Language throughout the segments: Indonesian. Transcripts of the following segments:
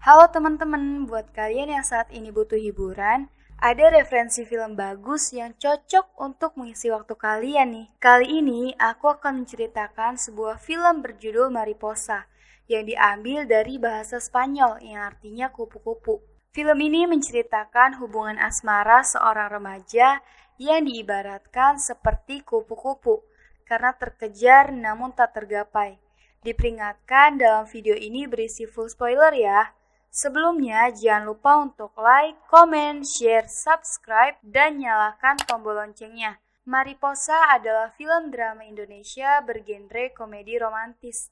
Halo teman-teman, buat kalian yang saat ini butuh hiburan, ada referensi film bagus yang cocok untuk mengisi waktu kalian nih. Kali ini aku akan menceritakan sebuah film berjudul Mariposa yang diambil dari bahasa Spanyol yang artinya kupu-kupu. Film ini menceritakan hubungan asmara seorang remaja yang diibaratkan seperti kupu-kupu karena terkejar namun tak tergapai. Diperingatkan dalam video ini berisi full spoiler ya. Sebelumnya, jangan lupa untuk like, comment, share, subscribe, dan nyalakan tombol loncengnya. Mariposa adalah film drama Indonesia bergenre komedi romantis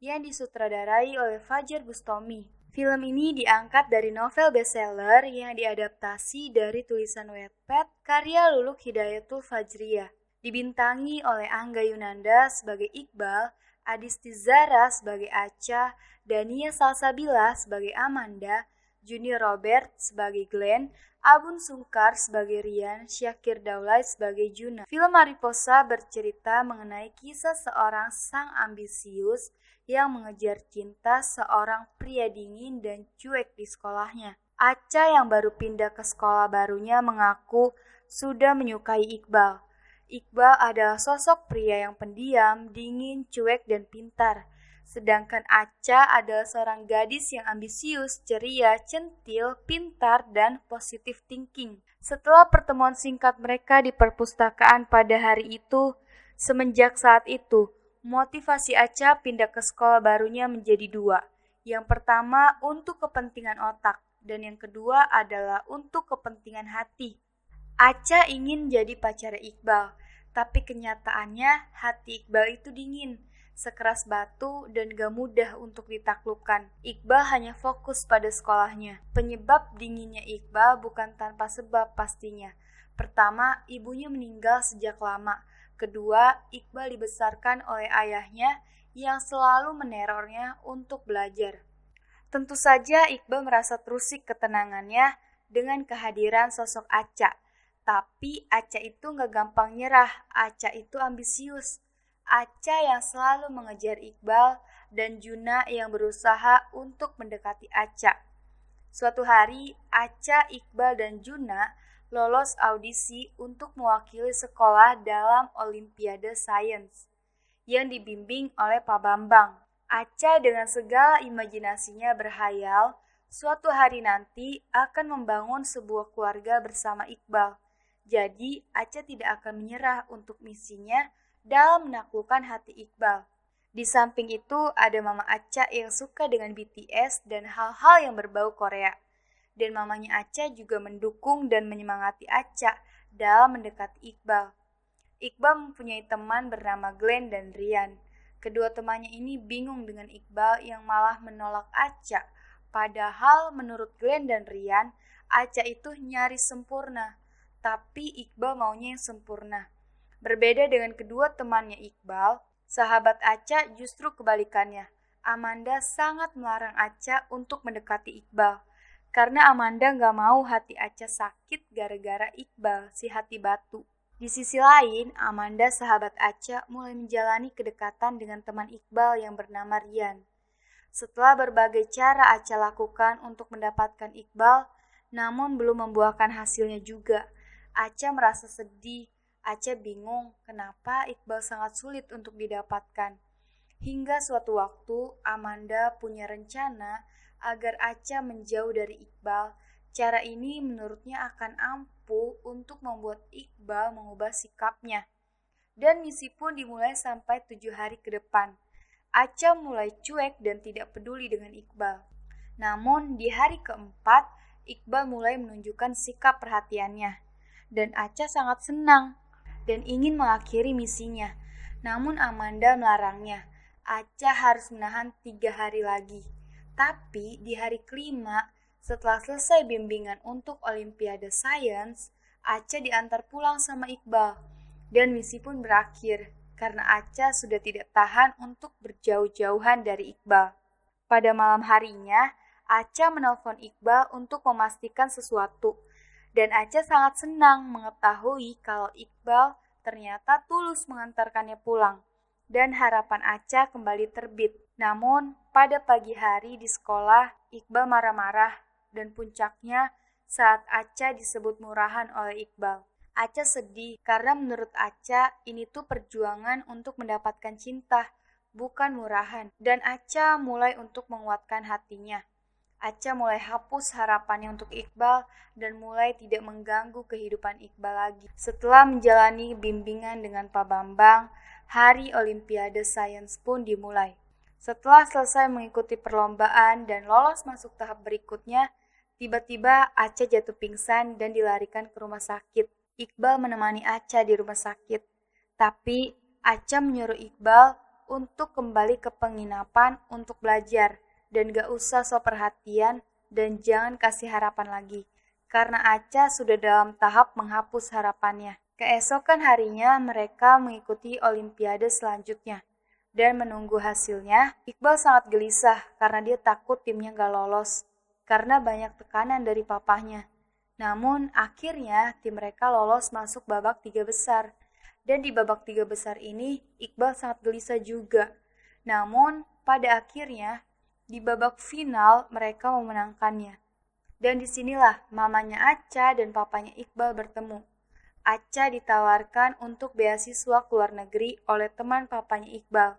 yang disutradarai oleh Fajar Bustomi. Film ini diangkat dari novel bestseller yang diadaptasi dari tulisan Wattpad karya Luluk Hidayatul Fajriyah. Dibintangi oleh Angga Yunanda sebagai Iqbal, Adisti Zara sebagai Acha, Dania Salsabila sebagai Amanda, Junior Robert sebagai Glenn, Abun Sungkar sebagai Rian, Syakir Daulay sebagai Juna. Film Mariposa bercerita mengenai kisah seorang sang ambisius yang mengejar cinta seorang pria dingin dan cuek di sekolahnya. Acha yang baru pindah ke sekolah barunya mengaku sudah menyukai Iqbal. Iqbal adalah sosok pria yang pendiam, dingin, cuek, dan pintar. Sedangkan Acha adalah seorang gadis yang ambisius, ceria, centil, pintar, dan positive thinking. Setelah pertemuan singkat mereka di perpustakaan pada hari itu, semenjak saat itu, motivasi Acha pindah ke sekolah barunya menjadi dua. Yang pertama untuk kepentingan otak, dan yang kedua adalah untuk kepentingan hati. Acha ingin jadi pacar Iqbal, tapi kenyataannya hati Iqbal itu dingin, sekeras batu dan gak mudah untuk ditaklukkan. Iqbal hanya fokus pada sekolahnya. Penyebab dinginnya Iqbal bukan tanpa sebab pastinya. Pertama, ibunya meninggal sejak lama. Kedua, Iqbal dibesarkan oleh ayahnya yang selalu menerornya untuk belajar. Tentu saja Iqbal merasa terusik ketenangannya dengan kehadiran sosok Acha. Tapi Acha itu gak gampang nyerah, Acha itu ambisius. Acha yang selalu mengejar Iqbal dan Juna yang berusaha untuk mendekati Acha. Suatu hari, Acha, Iqbal, dan Juna lolos audisi untuk mewakili sekolah dalam Olimpiade Sains yang dibimbing oleh Pak Bambang. Acha dengan segala imajinasinya berhayal suatu hari nanti akan membangun sebuah keluarga bersama Iqbal. Jadi, Acha tidak akan menyerah untuk misinya dalam menaklukkan hati Iqbal. Di samping itu, ada mama Acha yang suka dengan BTS dan hal-hal yang berbau Korea. Dan mamanya Acha juga mendukung dan menyemangati Acha dalam mendekati Iqbal. Iqbal mempunyai teman bernama Glenn dan Rian. Kedua temannya ini bingung dengan Iqbal yang malah menolak Acha. Padahal menurut Glenn dan Rian, Acha itu nyaris sempurna. Tapi Iqbal maunya yang sempurna. Berbeda dengan kedua temannya Iqbal, sahabat Acha justru kebalikannya. Amanda sangat melarang Acha untuk mendekati Iqbal. Karena Amanda gak mau hati Acha sakit gara-gara Iqbal, si hati batu. Di sisi lain, Amanda sahabat Acha mulai menjalani kedekatan dengan teman Iqbal yang bernama Rian. Setelah berbagai cara Acha lakukan untuk mendapatkan Iqbal, namun belum membuahkan hasilnya juga. Acha merasa sedih. Acha bingung kenapa Iqbal sangat sulit untuk didapatkan. Hingga suatu waktu Amanda punya rencana agar Acha menjauh dari Iqbal. Cara ini menurutnya akan ampuh untuk membuat Iqbal mengubah sikapnya. Dan misi pun dimulai sampai 7 hari ke depan. Acha mulai cuek dan tidak peduli dengan Iqbal. Namun di hari keempat, Iqbal mulai menunjukkan sikap perhatiannya. Dan Acha sangat senang dan ingin mengakhiri misinya. Namun Amanda melarangnya. Acha harus menahan 3 hari lagi. Tapi di hari kelima, setelah selesai bimbingan untuk Olimpiade Sains, Acha diantar pulang sama Iqbal. Dan misi pun berakhir karena Acha sudah tidak tahan untuk berjauh-jauhan dari Iqbal. Pada malam harinya, Acha menelpon Iqbal untuk memastikan sesuatu. Dan Acha sangat senang mengetahui kalau Iqbal ternyata tulus mengantarkannya pulang. Dan harapan Acha kembali terbit. Namun, pada pagi hari di sekolah, Iqbal marah-marah dan puncaknya saat Aca disebut murahan oleh Iqbal. Aca sedih karena menurut Aca ini tuh perjuangan untuk mendapatkan cinta, bukan murahan. Dan Aca mulai untuk menguatkan hatinya. Aca mulai hapus harapannya untuk Iqbal dan mulai tidak mengganggu kehidupan Iqbal lagi. Setelah menjalani bimbingan dengan Pak Bambang, hari Olimpiade Sains pun dimulai. Setelah selesai mengikuti perlombaan dan lolos masuk tahap berikutnya, tiba-tiba Aca jatuh pingsan dan dilarikan ke rumah sakit. Iqbal menemani Aca di rumah sakit, tapi Aca menyuruh Iqbal untuk kembali ke penginapan untuk belajar dan gak usah so perhatian dan jangan kasih harapan lagi, karena Aca sudah dalam tahap menghapus harapannya. Keesokan harinya mereka mengikuti Olimpiade selanjutnya. Dan menunggu hasilnya, Iqbal sangat gelisah karena dia takut timnya gak lolos, karena banyak tekanan dari papahnya. Namun akhirnya tim mereka lolos masuk babak 3 besar. Dan di babak 3 besar ini, Iqbal sangat gelisah juga. Namun pada akhirnya, di babak final mereka memenangkannya. Dan disinilah mamanya Aca dan papanya Iqbal bertemu. Aca ditawarkan untuk beasiswa ke luar negeri oleh teman papanya Iqbal.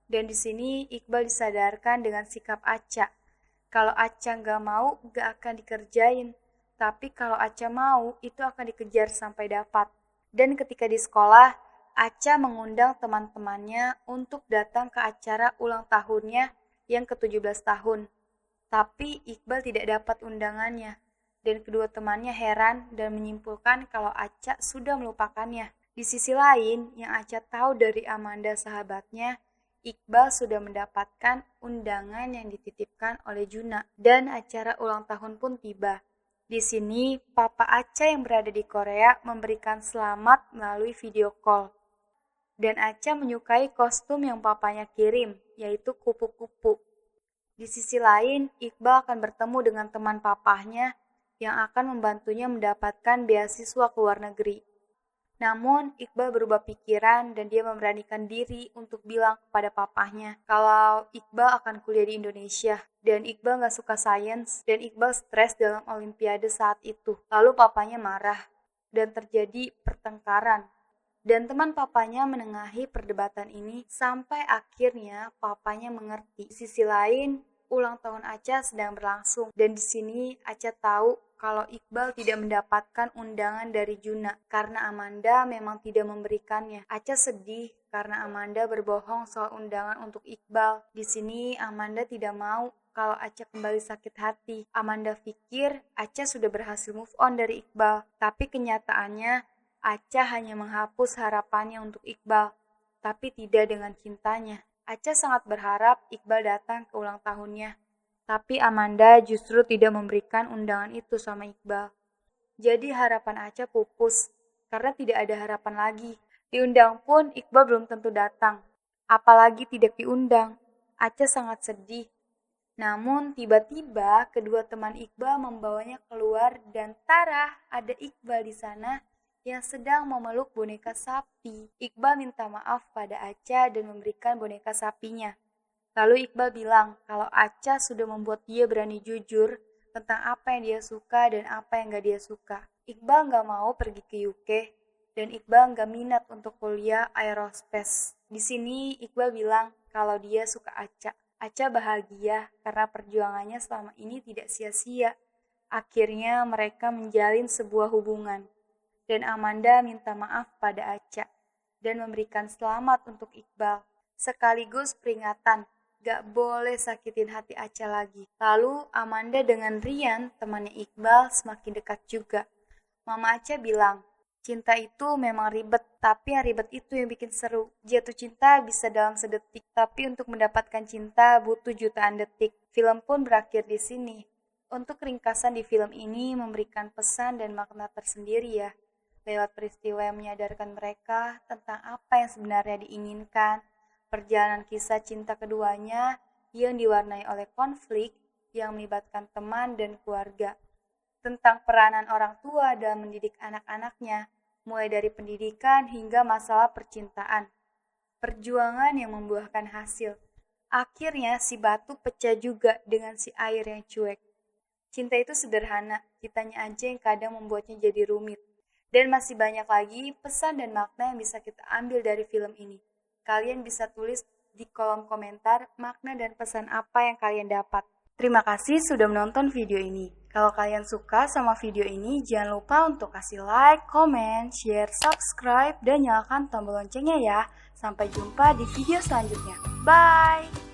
Dan di sini Iqbal disadarkan dengan sikap Aca. Kalau Aca nggak mau, nggak akan dikerjain. Tapi kalau Aca mau, itu akan dikejar sampai dapat. Dan ketika di sekolah, Aca mengundang teman-temannya untuk datang ke acara ulang tahunnya yang ke-17 tahun. Tapi Iqbal tidak dapat undangannya. Dan kedua temannya heran dan menyimpulkan kalau Aca sudah melupakannya. Di sisi lain, yang Aca tahu dari Amanda sahabatnya, Iqbal sudah mendapatkan undangan yang dititipkan oleh Juna. Dan acara ulang tahun pun tiba. Di sini, Papa Aca yang berada di Korea memberikan selamat melalui video call. Dan Aca menyukai kostum yang papanya kirim, yaitu kupu-kupu. Di sisi lain, Iqbal akan bertemu dengan teman papahnya yang akan membantunya mendapatkan beasiswa ke luar negeri. Namun, Iqbal berubah pikiran dan dia memberanikan diri untuk bilang kepada papahnya kalau Iqbal akan kuliah di Indonesia. Dan Iqbal gak suka sains dan Iqbal stres dalam Olimpiade saat itu. Lalu papanya marah dan terjadi pertengkaran. Dan teman papanya menengahi perdebatan ini sampai akhirnya papanya mengerti. Di sisi lain, ulang tahun Aca sedang berlangsung. Dan di sini Aca tahu kalau Iqbal tidak mendapatkan undangan dari Juna karena Amanda memang tidak memberikannya. Aca sedih karena Amanda berbohong soal undangan untuk Iqbal. Di sini Amanda tidak mau kalau Aca kembali sakit hati. Amanda pikir Aca sudah berhasil move on dari Iqbal, tapi kenyataannya Aca hanya menghapus harapannya untuk Iqbal, tapi tidak dengan cintanya. Aca sangat berharap Iqbal datang ke ulang tahunnya, tapi Amanda justru tidak memberikan undangan itu sama Iqbal. Jadi harapan Aca pupus, karena tidak ada harapan lagi. Diundang pun Iqbal belum tentu datang, apalagi tidak diundang. Aca sangat sedih. Namun tiba-tiba kedua teman Iqbal membawanya keluar dan Tara ada Iqbal di sana yang sedang memeluk boneka sapi. Iqbal minta maaf pada Aca dan memberikan boneka sapinya. Lalu Iqbal bilang kalau Aca sudah membuat dia berani jujur tentang apa yang dia suka dan apa yang gak dia suka. Iqbal gak mau pergi ke UK dan Iqbal gak minat untuk kuliah aerospace. Di sini Iqbal bilang kalau dia suka Aca. Aca bahagia karena perjuangannya selama ini tidak sia-sia. Akhirnya mereka menjalin sebuah hubungan. Dan Amanda minta maaf pada Aca dan memberikan selamat untuk Iqbal. Sekaligus peringatan, gak boleh sakitin hati Aca lagi. Lalu Amanda dengan Rian, temannya Iqbal, semakin dekat juga. Mama Aca bilang, cinta itu memang ribet, tapi yang ribet itu yang bikin seru. Jatuh cinta bisa dalam sedetik, tapi untuk mendapatkan cinta butuh jutaan detik. Film pun berakhir di sini. Untuk ringkasan di film ini memberikan pesan dan makna tersendiri ya. Lewat peristiwa yang menyadarkan mereka tentang apa yang sebenarnya diinginkan, perjalanan kisah cinta keduanya yang diwarnai oleh konflik yang melibatkan teman dan keluarga, tentang peranan orang tua dalam mendidik anak-anaknya, mulai dari pendidikan hingga masalah percintaan, perjuangan yang membuahkan hasil. Akhirnya si batu pecah juga dengan si air yang cuek. Cinta itu sederhana, kitanya aja yang kadang membuatnya jadi rumit. Dan masih banyak lagi pesan dan makna yang bisa kita ambil dari film ini. Kalian bisa tulis di kolom komentar makna dan pesan apa yang kalian dapat. Terima kasih sudah menonton video ini. Kalau kalian suka sama video ini, jangan lupa untuk kasih like, comment, share, subscribe, dan nyalakan tombol loncengnya ya. Sampai jumpa di video selanjutnya. Bye!